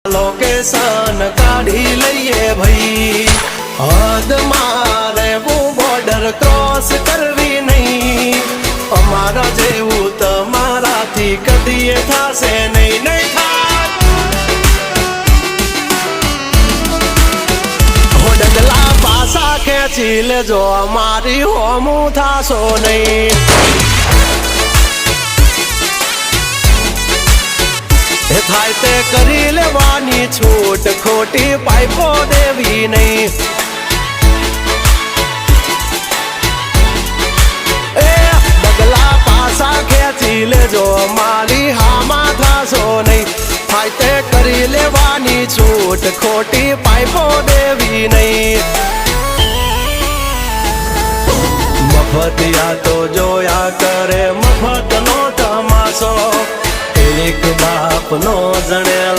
Location કાઢી લઈએ ભાઈ, હદ મારે બોર્ડર ક્રોસ કરવી નહીં, અમારા જેવું તમારાથી કદીએ થાશે નહીં, નહીં થાય. ડગલા પાસા ખેંચી લેજો, અમારી હોમું થાશો નહીં. થાય તે કરી લેવાની છૂટ, ખોટી પાઇપો દેવી નહીં. એ ડગલા પાસા ખેંચી લેજો, મારી હામાં થાશો નહીં. થાય તે કરી લેવાની છૂટ, ખોટી પાઇપો દેવી નહીં. મફતિયા તો જોયા કરે મફતનો તમાશો, એક બાપ નો જણ્યા